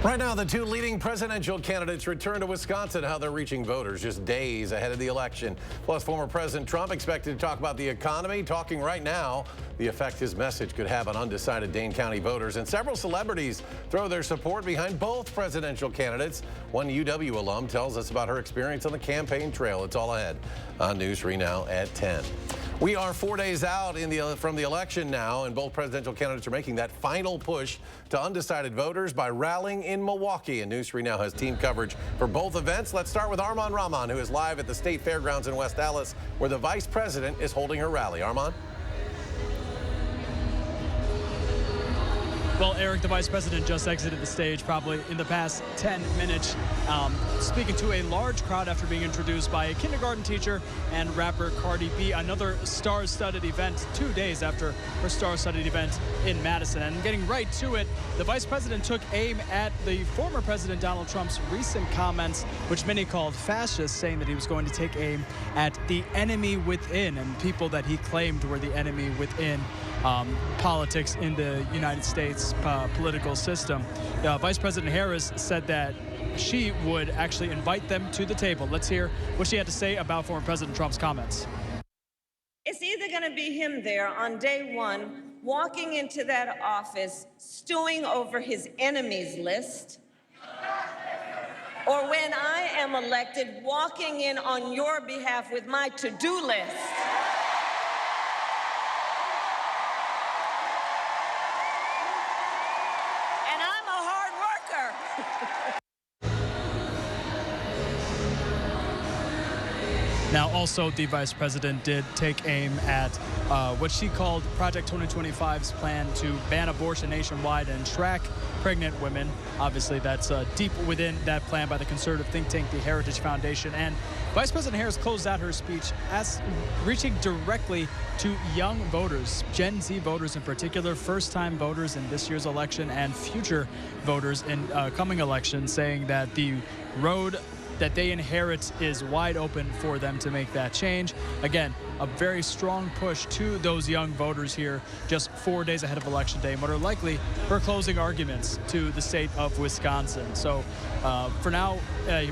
Right now, the two leading presidential candidates return to Wisconsin, how they're reaching voters just days ahead of the election. Plus, former President Trump expected to talk about the economy, talking right now the effect his message could have on undecided Dane County voters. And several celebrities throw their support behind both presidential candidates. One UW alum tells us about her experience on the campaign trail. It's all ahead on News 3 Now at 10. We are 4 days out from the election now, and both presidential candidates are making that final push to undecided voters by rallying in Milwaukee. And News 3 Now has team coverage for both events. Let's start with Armand Rahman, who is live at the State Fairgrounds in West Dallas, where the vice president is holding her rally. Armand? Well, Eric, the vice president just exited the stage probably in the past 10 minutes, speaking to a large crowd after being introduced by a kindergarten teacher and rapper Cardi B. Another star-studded event 2 days after her star-studded event in Madison. And getting right to it, the vice president took aim at the former President Donald Trump's recent comments, which many called fascist, saying that he was going to take aim at the enemy within and people that he claimed were the enemy within politics in the United States political system. Vice President Harris said that she would actually invite them to the table. Let's hear what she had to say about former President Trump's comments. It's either going to be him there on day one, walking into that office, stewing over his enemies list, or when I am elected, walking in on your behalf with my to-do list. Now, also, the vice president did take aim at what she called Project 2025's plan to ban abortion nationwide and track pregnant women. Obviously, that's deep within that plan by the conservative think tank, the Heritage Foundation. And Vice President Harris closed out her speech as reaching directly to young voters, Gen Z voters in particular, first-time voters in this year's election and future voters in coming elections, saying that the road that they inherit is wide open for them to make that change. Again, a very strong push to those young voters here just 4 days ahead of Election Day, and what are likely her closing arguments to the state of Wisconsin. So for now,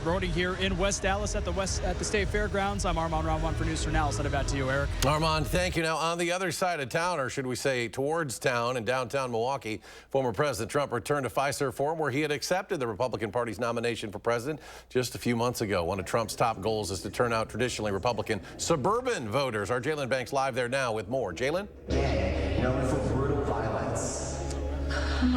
voting here in West Dallas at the State Fairgrounds. I'm Armand Rahman for News 3 Now. I'll send it back to you, Eric. Armand, thank you. Now, on the other side of town, or should we say towards town in downtown Milwaukee, former President Trump returned to Fiserv Forum, where he had accepted the Republican Party's nomination for president just a few months ago. One of Trump's top goals is to turn out traditionally Republican suburban voters. Our Jalen Banks live there now with more. Jalen? Known for brutal violence.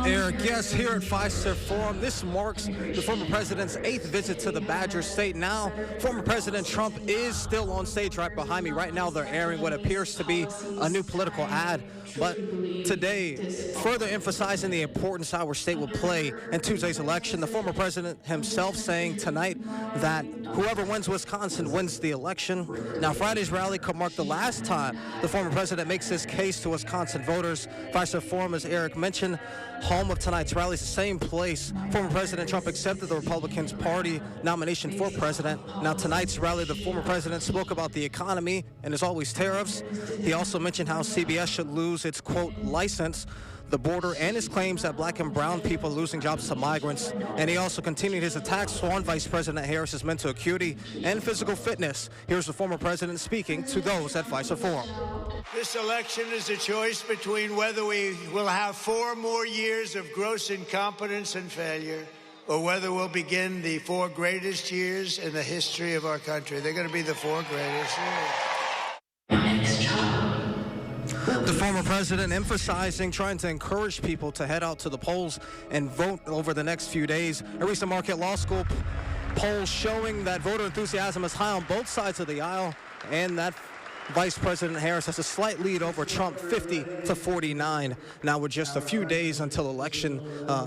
Eric, yes, here at Fiserv Forum, this marks the former president's 8th visit to the Badger State. Now, former President Trump is still on stage right behind me. Right now, they're airing what appears to be a new political ad. But today, further emphasizing the importance our state will play in Tuesday's election, the former president himself saying tonight that whoever wins Wisconsin wins the election. Now, Friday's rally could mark the last time the former president makes his case to Wisconsin voters. Fiserv Forum, as Eric mentioned, home of tonight's rally is the same place former President Trump accepted the Republican Party nomination for president. Now, tonight's rally, the former president spoke about the economy and, as always, tariffs. He also mentioned how CBS should lose its, quote, license, the border, and his claims that black and brown people are losing jobs to migrants. And he also continued his attacks on Vice President Harris's mental acuity and physical fitness. Here's the former president speaking to those at Fiserv Forum. This election is a choice between whether we will have 4 more years of gross incompetence and failure, or whether we'll begin the 4 greatest years in the history of our country. They're going to be the 4 greatest years. The former president emphasizing trying to encourage people to head out to the polls and vote over the next few days. A recent Marquette Law School poll showing that voter enthusiasm is high on both sides of the aisle, and that Vice President Harris has a slight lead over Trump, 50-49. Now, with just a few days until election,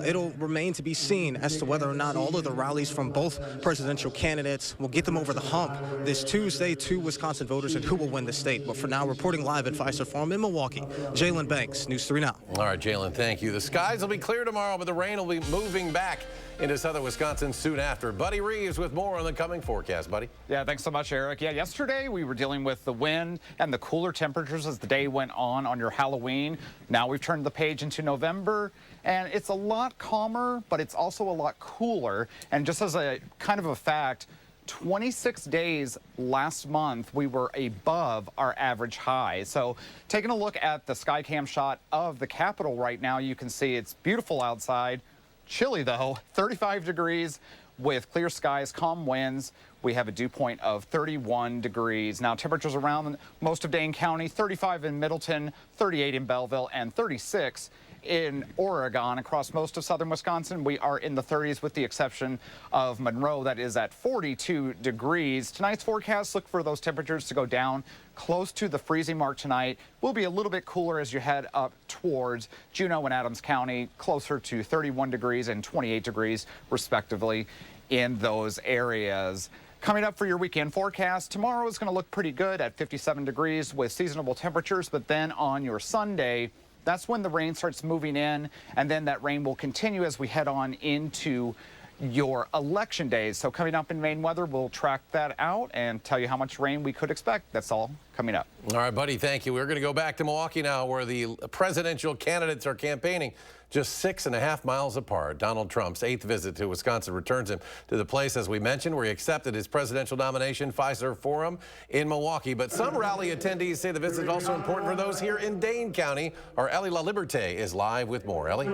it'll remain to be seen as to whether or not all of the rallies from both presidential candidates will get them over the hump this Tuesday to Wisconsin voters and who will win the state. But for now, reporting live at Fiserv Forum in Milwaukee, Jalen Banks, News 3 Now. All right, Jalen, thank you. The skies will be clear tomorrow, but the rain will be moving back into southern Wisconsin soon after. Buddy Reeves with more on the coming forecast. Buddy? Yeah, thanks so much, Eric. Yeah, yesterday we were dealing with the wind weekend and the cooler temperatures as the day went on your Halloween. Now we've turned the page into November, and it's a lot calmer, but it's also a lot cooler. And just as a kind of a fact, 26 days last month, we were above our average high. So taking a look at the Skycam shot of the Capitol right now, you can see it's beautiful outside. Chilly though, 35 degrees with clear skies, calm winds. We have a dew point of 31 degrees. Now temperatures around most of Dane County, 35 in Middleton, 38 in Belleville, and 36 in Oregon. Across most of southern Wisconsin, we are in the 30s with the exception of Monroe, that is at 42 degrees. Tonight's forecast, look for those temperatures to go down close to the freezing mark tonight. Will be a little bit cooler as you head up towards Juneau and Adams County, closer to 31 degrees and 28 degrees respectively in those areas. Coming up for your weekend forecast, tomorrow is going to look pretty good at 57 degrees with seasonable temperatures, but then on your Sunday, that's when the rain starts moving in, and then that rain will continue as we head on into your election days. So coming up in Maine weather, we'll track that out and tell you how much rain we could expect. That's all coming up. All right, buddy, thank you. We're going to go back to Milwaukee now, where the presidential candidates are campaigning just 6.5 miles apart. Donald Trump's 8th visit to Wisconsin returns him to the place, as we mentioned, where he accepted his presidential nomination, Fiserv Forum in Milwaukee. But some rally attendees say the visit is also important for those here in Dane County. Our Ellie LaLiberte is live with more. Ellie?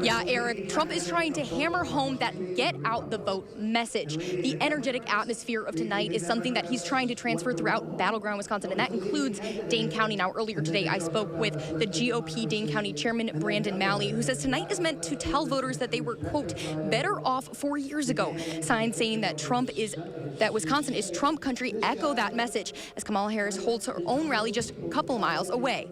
Yeah, Eric, Trump is trying to hammer home that get out the vote message. The energetic atmosphere of tonight is something that he's trying to transfer throughout battleground Wisconsin, and that includes Dane County. Now, earlier today, I spoke with the GOP Dane County Chairman Brandon Malley, who says tonight is meant to tell voters that they were, quote, better off 4 years ago. Signs saying that Wisconsin is Trump country echo that message as Kamala Harris holds her own rally just a couple miles away.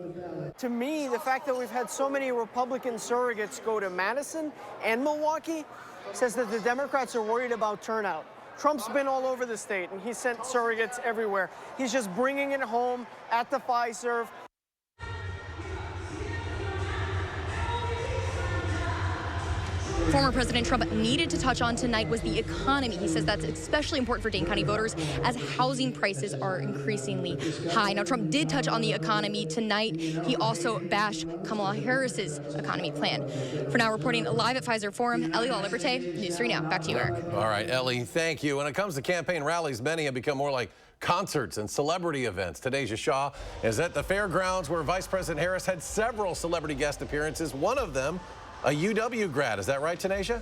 To me, the fact that we've had so many Republican surrogates go to Madison and Milwaukee says that the Democrats are worried about turnout. Trump's been all over the state, and he sent surrogates everywhere. He's just bringing it home at the Fiserv. Former President Trump needed to touch on tonight was the economy. He says that's especially important for Dane County voters as housing prices are increasingly high. Now, Trump did touch on the economy tonight. He also bashed Kamala Harris's economy plan. For now, reporting live at Fiserv Forum, Ellie LaLiberte, News 3 Now. Back to you, Eric. All right, Ellie, thank you. When it comes to campaign rallies, many have become more like concerts and celebrity events. Tanisha Shaw is at the fairgrounds where Vice President Harris had several celebrity guest appearances. One of them, a UW grad. Is that right, Tanisha?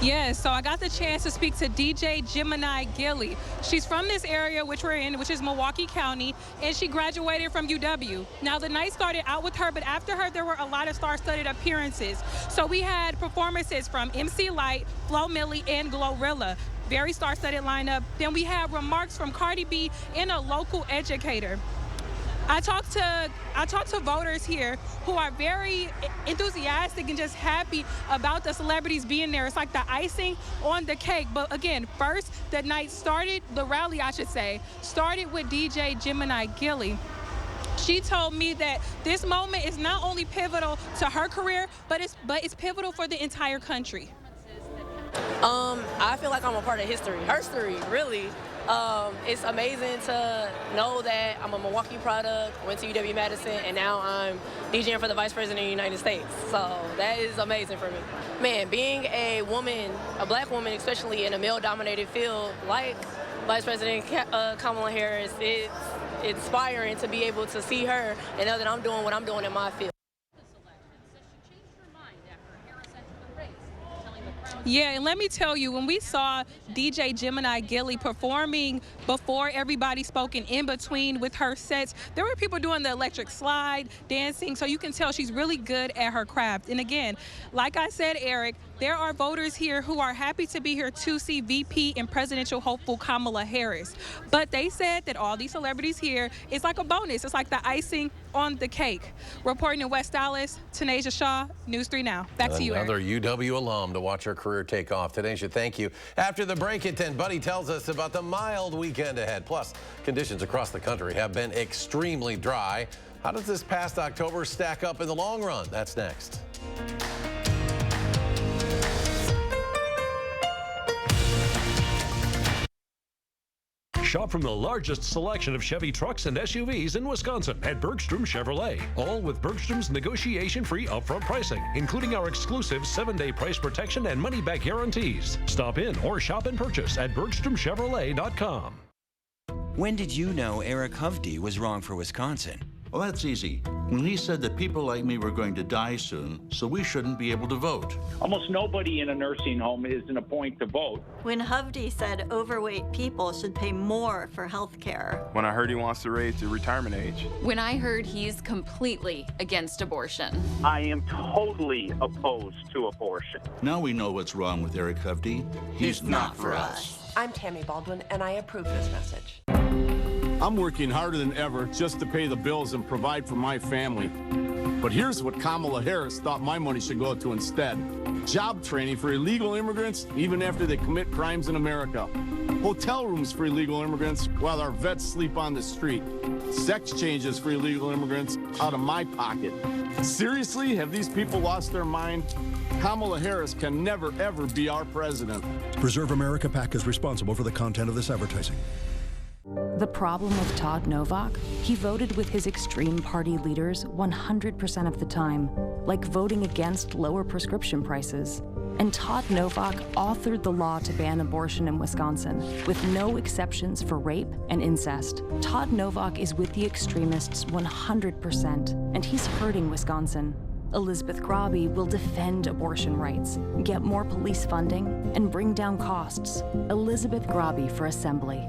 Yes, so I got the chance to speak to DJ Gemini Gilly. She's from this area which we're in, which is Milwaukee County, and she graduated from UW. Now, the night started out with her, but after her, there were a lot of star-studded appearances. So we had performances from MC Lyte, Flo Milli, and Glorilla. Very star-studded lineup. Then we had remarks from Cardi B and a local educator. I talked to voters here who are very enthusiastic and just happy about the celebrities being there. It's like the icing on the cake. But again, first, the rally, I should say, started with DJ Gemini Gilly. She told me that this moment is not only pivotal to her career, but it's pivotal for the entire country. I feel like I'm a part of history, really. It's amazing to know that I'm a Milwaukee product, went to UW Madison, and now I'm DJing for the Vice President of the United States. So that is amazing for me. Man, being a woman, a black woman, especially in a male-dominated field like Vice President Kamala Harris, it's inspiring to be able to see her and know that I'm doing what I'm doing in my field. Yeah, and let me tell you, when we saw DJ Gemini Gilly performing before everybody spoke and in between with her sets, there were people doing the electric slide, dancing, so you can tell she's really good at her craft. And again, like I said, Eric, there are voters here who are happy to be here to see VP and presidential hopeful Kamala Harris. But they said that all these celebrities here is like a bonus. It's like the icing on the cake. Reporting in West Dallas, Tanisha Shaw, News 3 Now. Back to you, Eric. Another UW alum to watch her career take off. Tanisha, thank you. After the break at 10, Buddy tells us about the mild weekend ahead. Plus, conditions across the country have been extremely dry. How does this past October stack up in the long run? That's next. Shop from the largest selection of Chevy trucks and SUVs in Wisconsin at Bergstrom Chevrolet. All with Bergstrom's negotiation-free upfront pricing, including our exclusive 7-day price protection and money-back guarantees. Stop in or shop and purchase at BergstromChevrolet.com. When did you know Eric Hovde was wrong for Wisconsin? Well, that's easy. When he said that people like me were going to die soon, so we shouldn't be able to vote. Almost nobody in a nursing home is in a point to vote. When Hovde said overweight people should pay more for health care. When I heard he wants to raise the retirement age. When I heard he's completely against abortion. I am totally opposed to abortion. Now we know what's wrong with Eric Hovde. He's not for us. I'm Tammy Baldwin, and I approve this message. I'm working harder than ever just to pay the bills and provide for my family. But here's what Kamala Harris thought my money should go to instead. Job training for illegal immigrants, even after they commit crimes in America. Hotel rooms for illegal immigrants while our vets sleep on the street. Sex changes for illegal immigrants out of my pocket. Seriously, have these people lost their mind? Kamala Harris can never, ever be our president. Preserve America PAC is responsible for the content of this advertising. The problem with Todd Novak? He voted with his extreme party leaders 100% of the time, like voting against lower prescription prices. And Todd Novak authored the law to ban abortion in Wisconsin, with no exceptions for rape and incest. Todd Novak is with the extremists 100%, and he's hurting Wisconsin. Elizabeth Grabe will defend abortion rights, get more police funding, and bring down costs. Elizabeth Grabe for Assembly.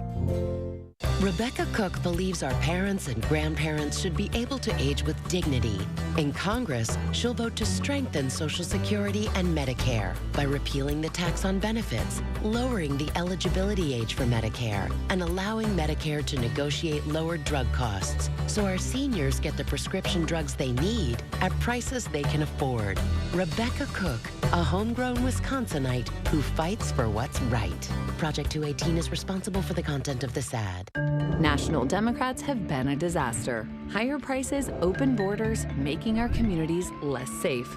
Rebecca Cook believes our parents and grandparents should be able to age with dignity. In Congress, she'll vote to strengthen Social Security and Medicare by repealing the tax on benefits, lowering the eligibility age for Medicare, and allowing Medicare to negotiate lower drug costs so our seniors get the prescription drugs they need at prices they can afford. Rebecca Cook, a homegrown Wisconsinite who fights for what's right. Project 218 is responsible for the content of this ad. National Democrats have been a disaster. Higher prices, open borders, making our communities less safe.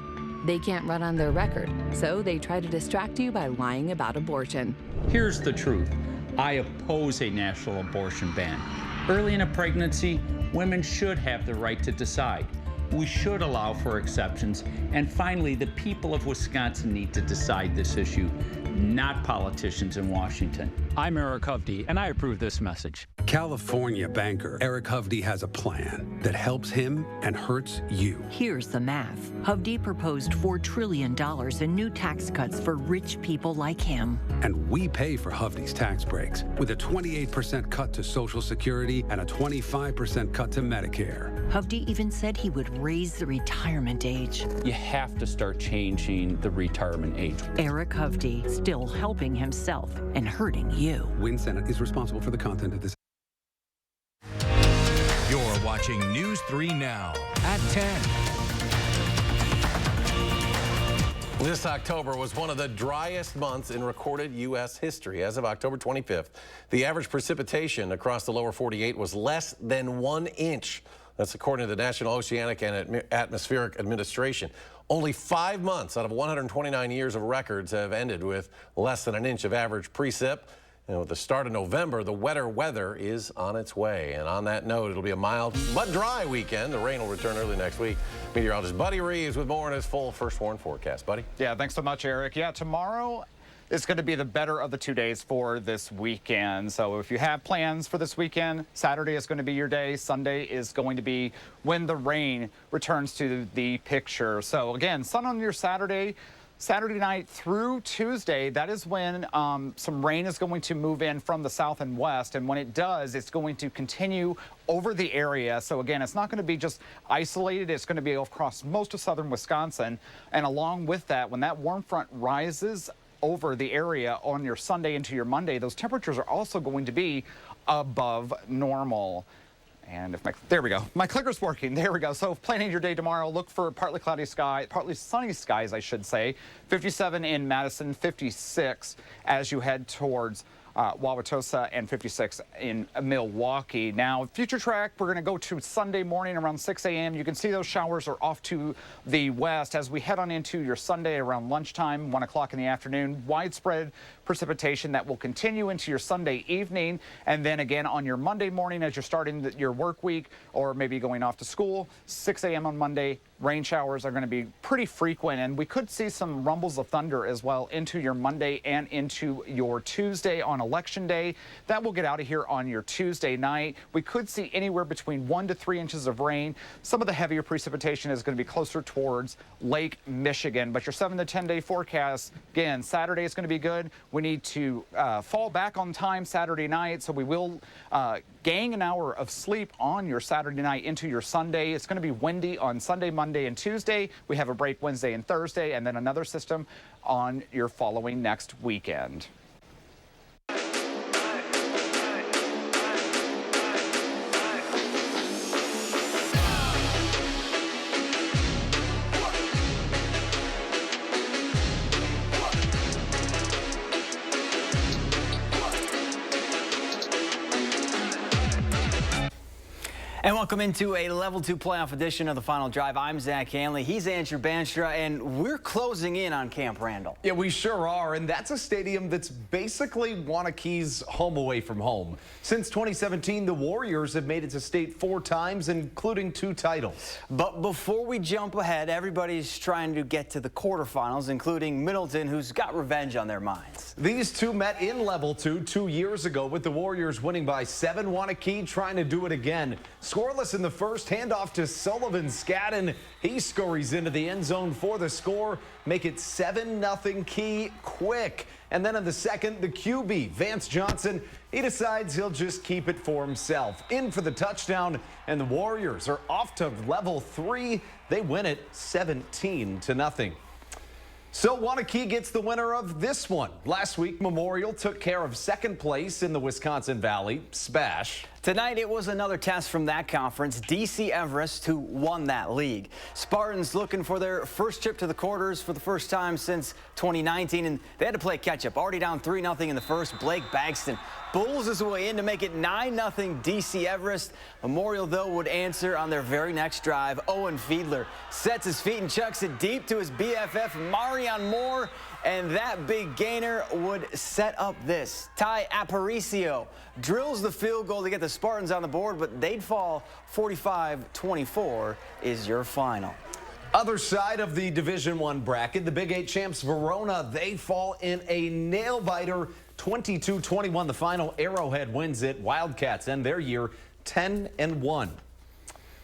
They can't run on their record, so they try to distract you by lying about abortion. Here's the truth. I oppose a national abortion ban. Early in a pregnancy, women should have the right to decide. We should allow for exceptions. And finally, the people of Wisconsin need to decide this issue, not politicians in Washington. I'm Eric Hovde, and I approve this message. California banker Eric Hovde has a plan that helps him and hurts you. Here's the math. Hovde proposed $4 trillion in new tax cuts for rich people like him. And we pay for Hovde's tax breaks with a 28% cut to Social Security and a 25% cut to Medicare. Hovde even said he would raise the retirement age. You have to start changing the retirement age. Eric Hovde, still helping himself and hurting you. Win Senate is responsible for the content of this. You're watching News 3 Now at 10. This October was one of the driest months in recorded U.S. history. As of October 25th, the average precipitation across the lower 48 was less than 1 inch. That's according to the National Oceanic and Atmospheric Administration. Only 5 months out of 129 years of records have ended with less than an inch of average precip. And with the start of November, the wetter weather is on its way. And on that note, it'll be a mild but dry weekend. The rain will return early next week. Meteorologist Buddy Reeves with more on his full First Warn forecast. Buddy? Yeah, thanks so much, Eric. Yeah, tomorrow is going to be the better of the 2 days for this weekend. So if you have plans for this weekend, Saturday is going to be your day. Sunday is going to be when the rain returns to the picture. So again, sun on your Saturday night through Tuesday, that is when some rain is going to move in from the south and west. And when it does, it's going to continue over the area. So again, it's not going to be just isolated. It's going to be across most of southern Wisconsin. And along with that, when that warm front rises over the area on your Sunday into your Monday, those temperatures are also going to be above normal. And if there we go. My clicker's working. There we go. So planning your day tomorrow, look for partly cloudy sky, partly sunny skies, I should say. 57 in Madison, 56 as you head towards Wauwatosa, and 56 in Milwaukee. Now, future track, we're going to go to Sunday morning around 6 a.m. You can see those showers are off to the west as we head on into your Sunday around lunchtime, 1 o'clock in the afternoon. Widespread precipitation that will continue into your Sunday evening, and then again on your Monday morning as you're starting your work week or maybe going off to school, 6 a.m. on Monday. Rain showers are going to be pretty frequent, and we could see some rumbles of thunder as well into your Monday and into your Tuesday on Election Day. That will get out of here on your Tuesday night. We could see anywhere between 1 to 3 inches of rain. Some of the heavier precipitation is going to be closer towards Lake Michigan, but your 7 to 10 day forecast, again, Saturday is going to be good. We need to fall back on time Saturday night, so we will gang an hour of sleep on your Saturday night into your Sunday. It's going to be windy on Sunday, Monday, and Tuesday. We have a break Wednesday and Thursday, and then another system on your following next weekend. And welcome into a Level 2 playoff edition of The Final Drive. I'm Zach Hanley. He's Andrew Banstra, and we're closing in on Camp Randall. Yeah, we sure are, and that's a stadium that's basically Waunakee's home away from home. Since 2017, the Warriors have made it to state 4 times, including 2 titles. But before we jump ahead, everybody's trying to get to the quarterfinals, including Middleton, who's got revenge on their minds. These two met in Level 2 2 years ago, with the Warriors winning by 7. Waunakee trying to do it again. Scoreless in the first, handoff to Sullivan Scadden. He scurries into the end zone for the score, make it 7-0 Key quick. And then in the second, the QB, Vance Johnson, he decides he'll just keep it for himself. In for the touchdown, and the Warriors are off to Level 3. They win it 17-0. So Waunakee gets the winner of this one. Last week, Memorial took care of second place in the Wisconsin Valley. Spash. Tonight, it was another test from that conference. DC Everest, who won that league. Spartans looking for their first trip to the quarters for the first time since 2019, and they had to play catch-up. Already down 3-0 in the first. Blake Bagston bulls his way in to make it 9-0 DC Everest. Memorial, though, would answer on their very next drive. Owen Fiedler sets his feet and chucks it deep to his BFF, Marion Moore, and that big gainer would set up this. Ty Aparicio drills the field goal to get the Spartans on the board, but they'd fall 45-24 is your final. Other side of the Division I bracket, the Big 8 champs Verona, they fall in a nail-biter. 22-21 the final. Arrowhead wins it. Wildcats end their year 10-1.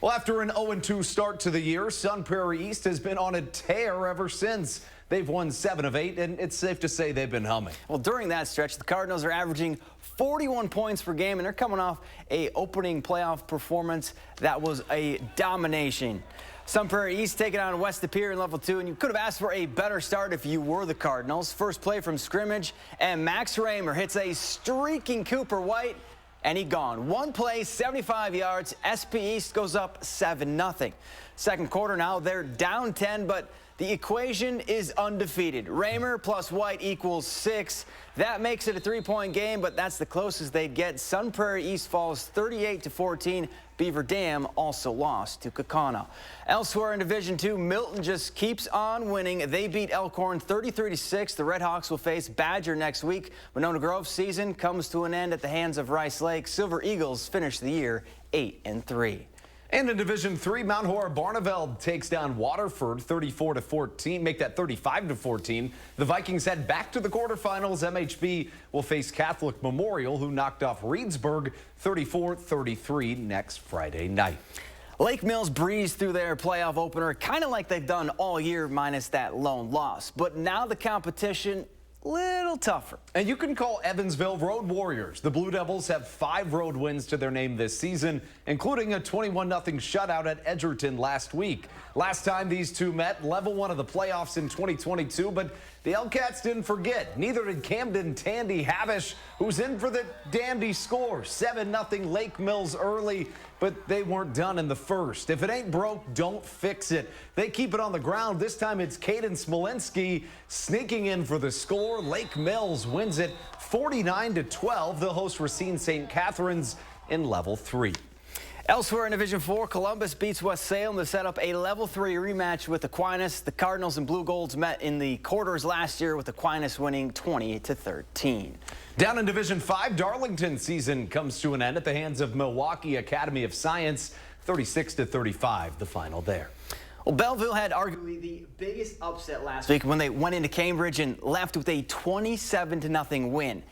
Well, after an 0-2 start to the year, Sun Prairie East has been on a tear ever since. They've won 7 of 8, and it's safe to say they've been humming. Well, during that stretch, the Cardinals are averaging 41 points per game, and they're coming off a opening playoff performance that was a domination. Sun Prairie East taking on West Superior in Level 2, and you could have asked for a better start if you were the Cardinals. First play from scrimmage, and Max Raymer hits a streaking Cooper White, and he gone. One play, 75 yards. SP East goes up 7-0. Second quarter now, they're down 10, but the equation is undefeated. Raymer plus White equals 6. That makes it a 3-point game, but that's the closest they get. Sun Prairie East falls 38-14. Beaver Dam also lost to Kaukauna. Elsewhere in Division II, Milton just keeps on winning. They beat Elkhorn 33-6. The Redhawks will face Badger next week. Winona Grove's season comes to an end at the hands of Rice Lake. Silver Eagles finish the year 8-3. And in Division III, Mount Horror Barneveld takes down Waterford 34-14, make that 35-14. The Vikings head back to the quarterfinals. MHB will face Catholic Memorial, who knocked off Reedsburg 34-33 next Friday night. Lake Mills breezed through their playoff opener, kind of like they've done all year, minus that lone loss. But now the competition little tougher. And you can call Evansville Road Warriors. The Blue Devils have 5 road wins to their name this season, including a 21-0 shutout at Edgerton last week. Last time these two met, Level 1 of the playoffs in 2022, but The L-Cats didn't forget. Neither did Camden Tandy Havish, who's in for the dandy score. 7-0 Lake Mills early, but they weren't done in the first. If it ain't broke, don't fix it. They keep it on the ground. This time it's Caden Smolinski sneaking in for the score. Lake Mills wins it 49-12. They'll host Racine St. Catharines in Level 3. Elsewhere in Division 4, Columbus beats West Salem to set up a Level 3 rematch with Aquinas. The Cardinals and Blue Golds met in the quarters last year, with Aquinas winning 20-13. Down in Division 5, Darlington season comes to an end at the hands of Milwaukee Academy of Science, 36-35, the final there. Well, Belleville had arguably the biggest upset last week when they went into Cambridge and left with a 27-0 win.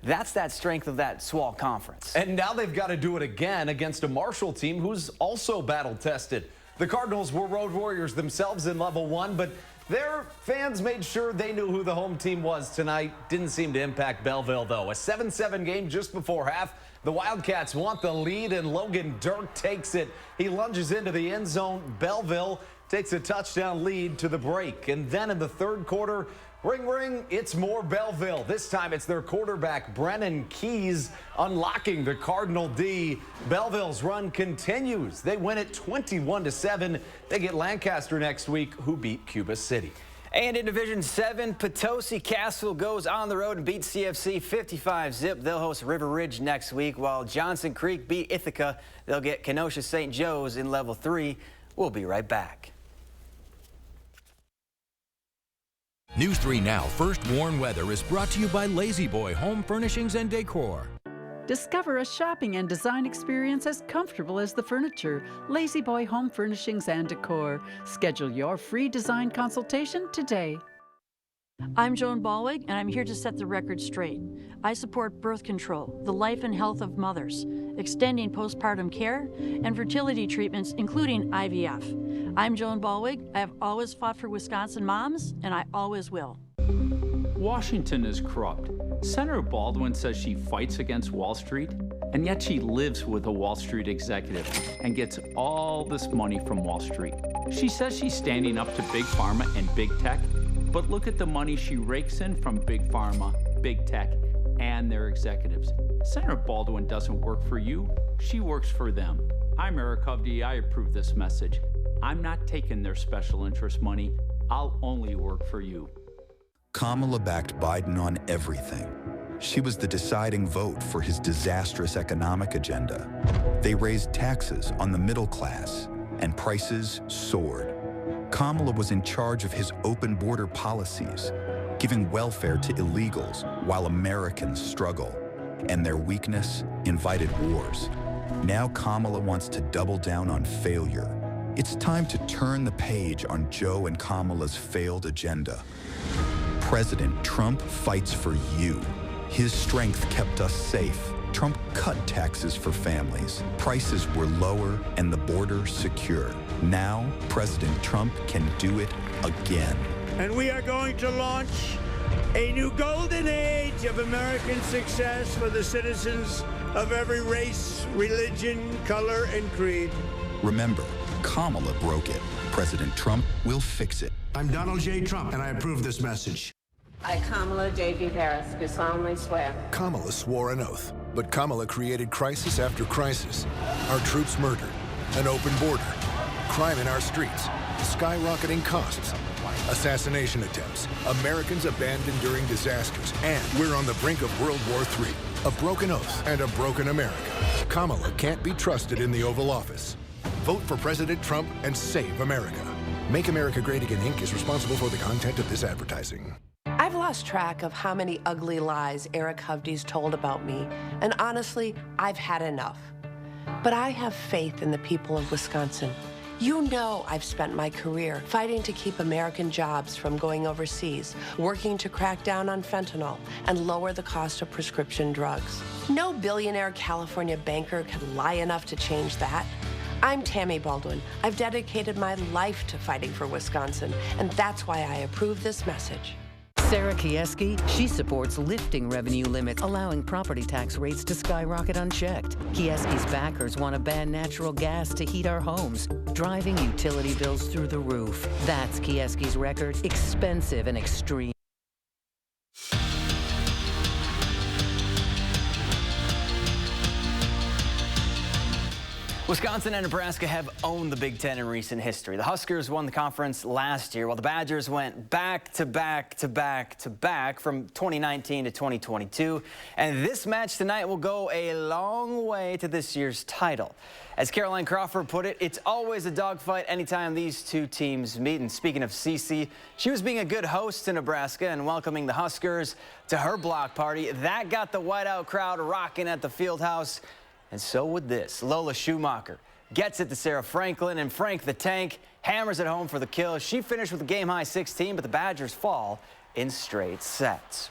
That's that strength of that SWAL conference. And now they've got to do it again against a Marshall team who's also battle-tested. The Cardinals were road warriors themselves in Level 1, but their fans made sure they knew who the home team was tonight. Didn't seem to impact Belleville, though. A 7-7 game just before half. The Wildcats want the lead, and Logan Dirk takes it. He lunges into the end zone. Belleville takes a touchdown lead to the break. And then in the third quarter, ring, ring, it's more Belleville. This time it's their quarterback, Brennan Keys, unlocking the Cardinal D. Belleville's run continues. They win it 21-7. They get Lancaster next week, who beat Cuba City. And in Division 7, Potosi Castle goes on the road and beats CFC 55-0. They'll host River Ridge next week, while Johnson Creek beat Ithaca. They'll get Kenosha St. Joe's in Level 3. We'll be right back. News 3 Now First Warn Weather is brought to you by Lazy Boy Home Furnishings and Decor. Discover a shopping and design experience as comfortable as the furniture. Lazy Boy Home Furnishings and Decor. Schedule your free design consultation today. I'm Joan Balwig, and I'm here to set the record straight. I support birth control, the life and health of mothers, extending postpartum care, and fertility treatments, including IVF. I'm Joan Balwig. I have always fought for Wisconsin moms, and I always will. Washington is corrupt. Senator Baldwin says she fights against Wall Street, and yet she lives with a Wall Street executive and gets all this money from Wall Street. She says she's standing up to Big Pharma and Big Tech, but look at the money she rakes in from Big Pharma, Big Tech, and their executives. Senator Baldwin doesn't work for you, she works for them. I'm Eric Hovde. I approve this message. I'm not taking their special interest money. I'll only work for you. Kamala backed Biden on everything. She was the deciding vote for his disastrous economic agenda. They raised taxes on the middle class, and prices soared. Kamala was in charge of his open border policies, giving welfare to illegals while Americans struggle, and their weakness invited wars. Now Kamala wants to double down on failure. It's time to turn the page on Joe and Kamala's failed agenda. President Trump fights for you. His strength kept us safe. Trump cut taxes for families. Prices were lower and the border secure. Now, President Trump can do it again. And we are going to launch a new golden age of American success for the citizens of every race, religion, color, and creed. Remember, Kamala broke it. President Trump will fix it. I'm Donald J. Trump, and I approve this message. I, Kamala J.B. Harris, do solemnly swear. Kamala swore an oath, but Kamala created crisis after crisis. Our troops murdered, an open border, crime in our streets, skyrocketing costs, assassination attempts, Americans abandoned during disasters, and we're on the brink of World War III. A broken oath and a broken America. Kamala can't be trusted in the Oval Office. Vote for President Trump and save America. Make America Great Again, Inc. is responsible for the content of this advertising. I've lost track of how many ugly lies Eric Hovde's told about me, and honestly, I've had enough. But I have faith in the people of Wisconsin. You know I've spent my career fighting to keep American jobs from going overseas, working to crack down on fentanyl and lower the cost of prescription drugs. No billionaire California banker can lie enough to change that. I'm Tammy Baldwin. I've dedicated my life to fighting for Wisconsin, and that's why I approve this message. Sarah Kieski, she supports lifting revenue limits, allowing property tax rates to skyrocket unchecked. Kieski's backers want to ban natural gas to heat our homes, driving utility bills through the roof. That's Kieski's record, expensive and extreme. Wisconsin and Nebraska have owned the Big Ten in recent history. The Huskers won the conference last year, while the Badgers went back to back to back to back from 2019 to 2022. And this match tonight will go a long way to this year's title. As Caroline Crawford put it, it's always a dogfight anytime these two teams meet. And speaking of Cece, she was being a good host to Nebraska and welcoming the Huskers to her block party. That got the whiteout crowd rocking at the Fieldhouse. And so would this. Lola Schumacher gets it to Sarah Franklin, and Frank the Tank hammers it home for the kill. She finished with a game-high 16, but the Badgers fall in straight sets.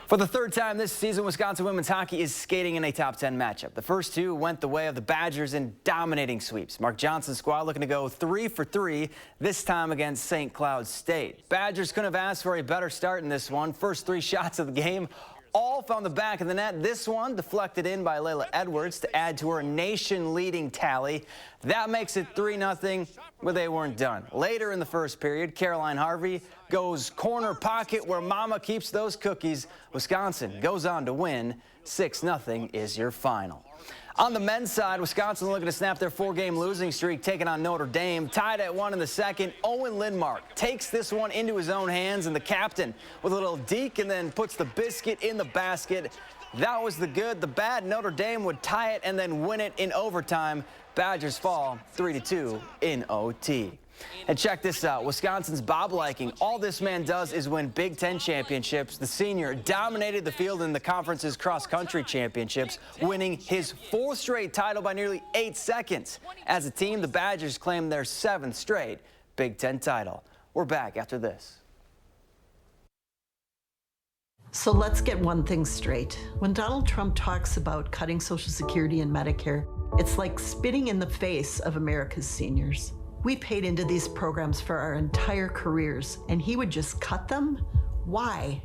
For the third time this season, Wisconsin women's hockey is skating in a top 10 matchup. The first two went the way of the Badgers in dominating sweeps. Mark Johnson's squad looking to go 3 for 3, this time against St. Cloud State. Badgers couldn't have asked for a better start in this one. First 3 shots of the game all found the back of the net. This one deflected in by Layla Edwards to add to her nation-leading tally. That makes it 3-0, but they weren't done. Later in the first period, Caroline Harvey goes corner pocket where Mama keeps those cookies. Wisconsin goes on to win. 6-0 is your final. On the men's side, Wisconsin looking to snap their 4-game losing streak, taking on Notre Dame. Tied at 1 in the second, Owen Lindmark takes this one into his own hands, and the captain with a little deke and then puts the biscuit in the basket. That was the good. The bad, Notre Dame would tie it and then win it in overtime. Badgers fall 3-2 in OT. And check this out, Wisconsin's Bob Liking. All this man does is win Big Ten championships. The senior dominated the field in the conference's cross-country championships, winning his 4th straight title by nearly 8 seconds. As a team, the Badgers claim their 7th straight Big Ten title. We're back after this. So let's get one thing straight. When Donald Trump talks about cutting Social Security and Medicare, it's like spitting in the face of America's seniors. We paid into these programs for our entire careers, and he would just cut them? Why?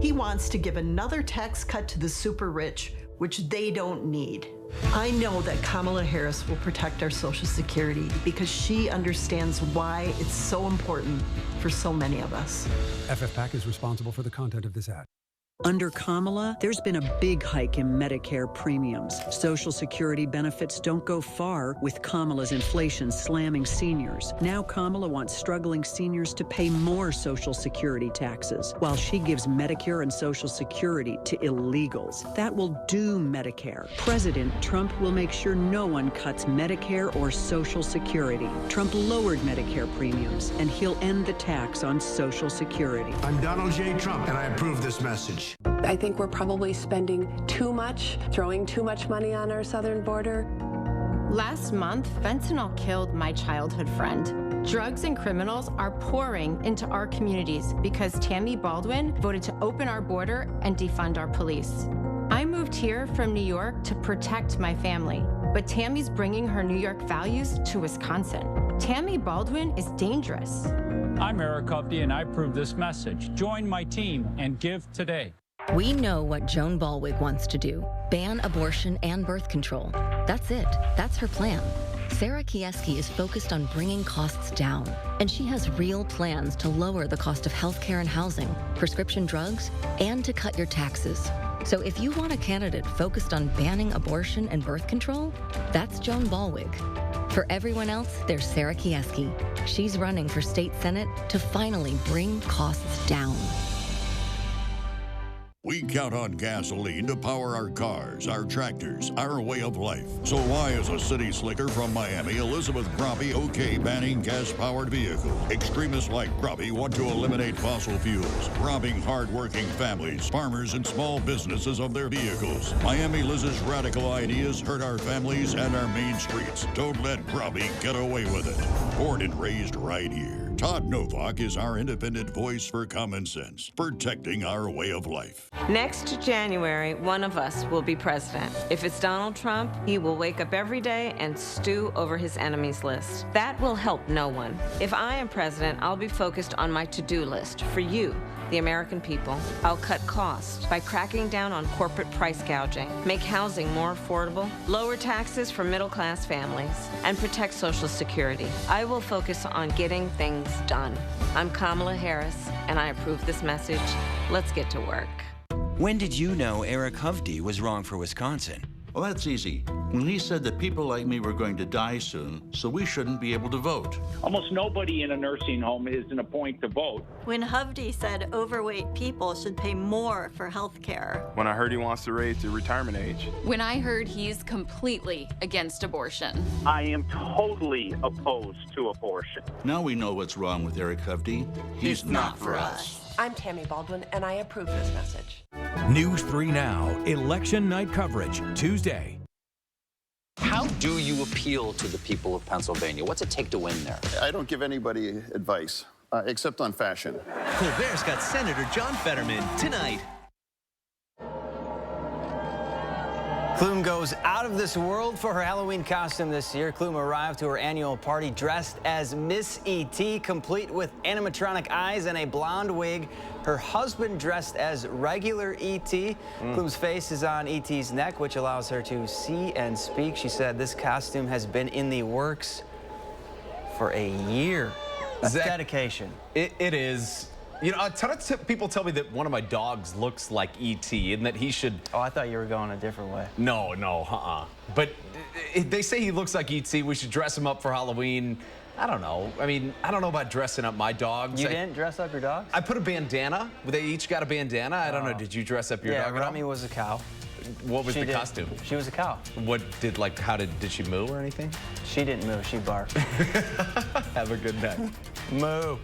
He wants to give another tax cut to the super rich, which they don't need. I know that Kamala Harris will protect our Social Security because she understands why it's so important for so many of us. FFPAC is responsible for the content of this ad. Under Kamala, there's been a big hike in Medicare premiums. Social Security benefits don't go far with Kamala's inflation slamming seniors. Now Kamala wants struggling seniors to pay more Social Security taxes, while she gives Medicare and Social Security to illegals. That will doom Medicare. President Trump will make sure no one cuts Medicare or Social Security. Trump lowered Medicare premiums, and he'll end the tax on Social Security. I'm Donald J. Trump, and I approve this message. I think we're probably spending too much, throwing too much money on our southern border. Last month, fentanyl killed my childhood friend. Drugs and criminals are pouring into our communities because Tammy Baldwin voted to open our border and defund our police. I moved here from New York to protect my family, but Tammy's bringing her New York values to Wisconsin. Tammy Baldwin is dangerous. I'm Eric Upton, and I approve this message. Join my team and give today. We know what Joan Balwig wants to do. Ban abortion and birth control. That's it. That's her plan. Sarah Kieski is focused on bringing costs down, and she has real plans to lower the cost of healthcare and housing, prescription drugs, and to cut your taxes. So if you want a candidate focused on banning abortion and birth control, that's Joan Balwig. For everyone else, there's Sarah Kieski. She's running for state senate to finally bring costs down. We count on gasoline to power our cars, our tractors, our way of life. So why is a city slicker from Miami, Elizabeth Crappie, okay banning gas-powered vehicles? Extremists like Crappie want to eliminate fossil fuels, robbing hard-working families, farmers, and small businesses of their vehicles. Miami Liz's radical ideas hurt our families and our main streets. Don't let Crappie get away with it. Born and raised right here. Todd Novak is our independent voice for common sense, protecting our way of life. Next January, one of us will be president. If it's Donald Trump, he will wake up every day and stew over his enemies list. That will help no one. If I am president, I'll be focused on my to-do list for you, the American people. I'll cut costs by cracking down on corporate price gouging, make housing more affordable, lower taxes for middle-class families, and protect Social Security. I will focus on getting things done. I'm Kamala Harris, and I approve this message. Let's get to work. When did you know Eric Hovde was wrong for Wisconsin? Well, that's easy. When he said that people like me were going to die soon, so we shouldn't be able to vote. Almost nobody in a nursing home is in a point to vote. When Hovde said overweight people should pay more for health care. When I heard he wants to raise the retirement age. When I heard he's completely against abortion. I am totally opposed to abortion. Now we know what's wrong with Eric Hovde. He's not for us. I'm Tammy Baldwin, and I approve this message. News 3 Now, election night coverage, Tuesday. How do you appeal to the people of Pennsylvania? What's it take to win there? I don't give anybody advice, except on fashion. Colbert's got Senator John Fetterman tonight. Klum goes out of this world for her Halloween costume this year. Klum arrived to her annual party dressed as Miss E.T., complete with animatronic eyes and a blonde wig. Her husband dressed as regular E.T. Klum's face is on E.T.'s neck, which allows her to see and speak. She said this costume has been in the works for a year. That's dedication. It is. You know, a ton of people tell me that one of my dogs looks like E.T. and that he should... Oh, I thought you were going a different way. No, But they say he looks like E.T. We should dress him up for Halloween. I don't know. I mean, I don't know about dressing up my dogs. You didn't dress up your dogs? I put a bandana. They each got a bandana. I don't know. Did you dress up your dog at all? Rami was a cow. What was the costume? She was a cow. What did, like, did she moo or anything? She didn't moo. She barked. Have a good night. Moo.